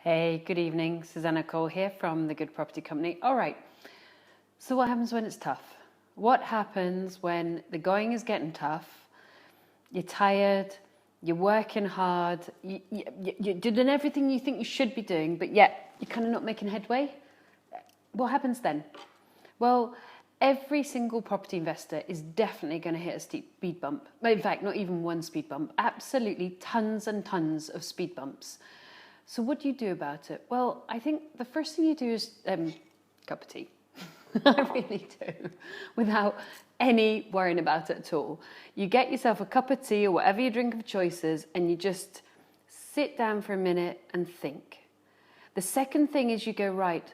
Hey, good evening. Susannah here from the Good Property Company. All right. So what happens when it's tough? What happens when the going is getting tough? You're tired, you're working hard, you're doing everything you think you should be doing, but yet you're kind of not making headway. What happens then? Well, every single property investor is definitely going to hit a steep speed bump. In fact, not even one speed bump, absolutely tons and tons of speed bumps. So what do you do about it? Well, I think the first thing you do is cup of tea. I really do, without any worrying about it at all. You get yourself a cup of tea or whatever your drink of choice is, and you just sit down for a minute and think. The second thing is you go, right,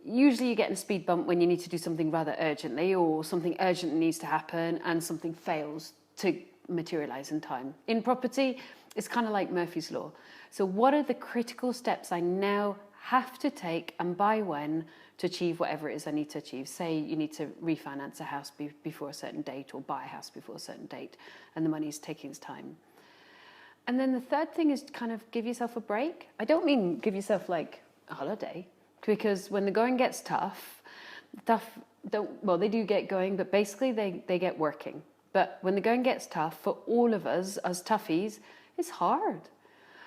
usually you get a speed bump when you need to do something rather urgently, or something urgent needs to happen and something fails to materialize in time. In property, it's kind of like Murphy's Law. So what are the critical steps I now have to take, and by when, to achieve whatever it is I need to achieve? Say you need to refinance a house before a certain date, or buy a house before a certain date, and the money's taking its time. And then the third thing is to kind of give yourself a break. I don't mean give yourself like a holiday, because when the going gets tough, they do get going, but basically they get working. But when the going gets tough, for all of us as toughies, it's hard.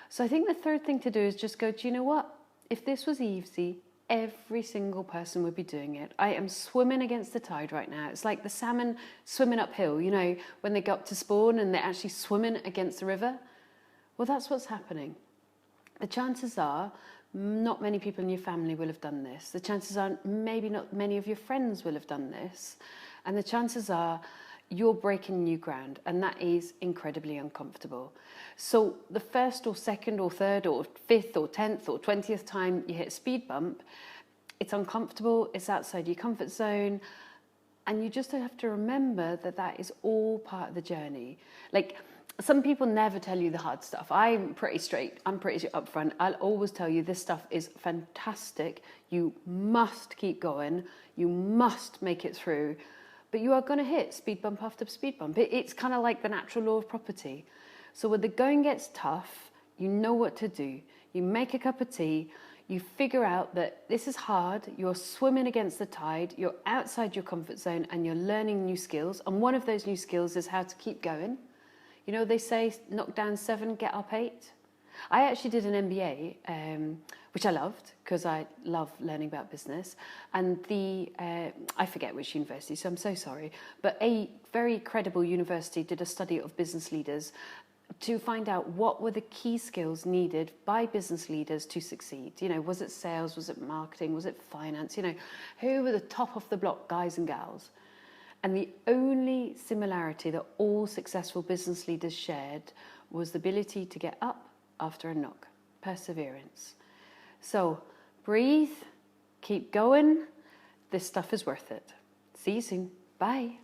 So I think the third thing to do is just go, do you know what? If this was easy, every single person would be doing it. I am swimming against the tide right now. It's like the salmon swimming uphill, you know, when they go up to spawn and they're actually swimming against the river. Well, that's what's happening. The chances are not many people in your family will have done this. The chances are maybe not many of your friends will have done this. And the chances are you're breaking new ground, and that is incredibly uncomfortable. So the first or second or third or fifth or 10th or 20th time you hit a speed bump, it's uncomfortable, it's outside your comfort zone, and you just have to remember that that is all part of the journey. Like, some people never tell you the hard stuff. I'm pretty straight. I'm pretty upfront. I'll always tell you this stuff is fantastic. You must keep going. You must make it through. But you are going to hit speed bump after speed bump. It's kind of like the natural law of property. So when the going gets tough, you know what to do. You make a cup of tea. You figure out that this is hard. You're swimming against the tide. You're outside your comfort zone, and you're learning new skills. And one of those new skills is how to keep going. You know, they say knock down 7, get up 8. I actually did an MBA, which I loved because I love learning about business. And I forget which university, so I'm so sorry. But a very credible university did a study of business leaders to find out what were the key skills needed by business leaders to succeed. You know, was it sales? Was it marketing? Was it finance? You know, who were the top of the block guys and gals? And the only similarity that all successful business leaders shared was the ability to get up after a knock. Perseverance. So breathe, keep going. This stuff is worth it. See you soon. Bye.